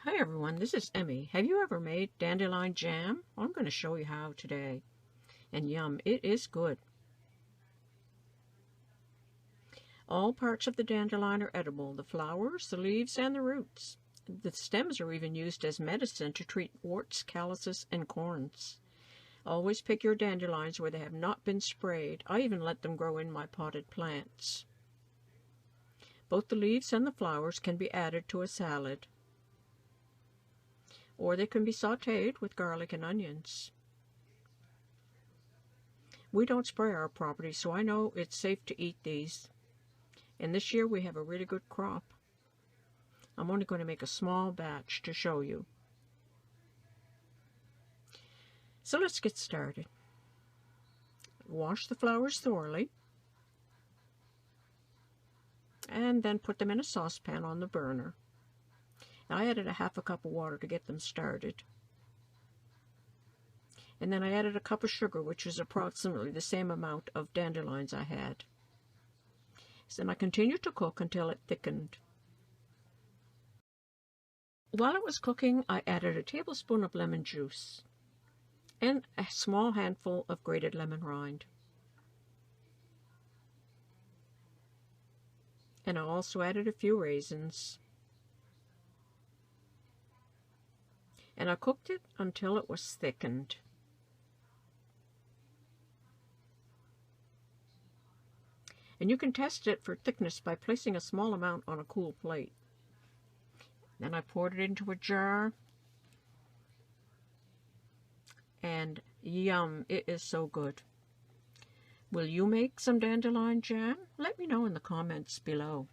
Hi everyone, this is Emmy. Have you ever made dandelion jam? Well, I'm going to show you how today. And yum, it is good. All parts of the dandelion are edible, the flowers, the leaves, and the roots. The stems are even used as medicine to treat warts, calluses, and corns. Always pick your dandelions where they have not been sprayed. I even let them grow in my potted plants. Both the leaves and the flowers can be added to a salad, or they can be sautéed with garlic and onions. We don't spray our property, so I know it's safe to eat these. And this year we have a really good crop. I'm only going to make a small batch to show you. So let's get started. Wash the flowers thoroughly, and then put them in a saucepan on the burner. I added a half a cup of water to get them started. And then I added a cup of sugar, which is approximately the same amount of dandelions I had. So then I continued to cook until it thickened. While it was cooking, I added a tablespoon of lemon juice and a small handful of grated lemon rind. And I also added a few raisins. And I cooked it until it was thickened. And you can test it for thickness by placing a small amount on a cool plate. Then I poured it into a jar. And yum, it is so good. Will you make some dandelion jam? Let me know in the comments below.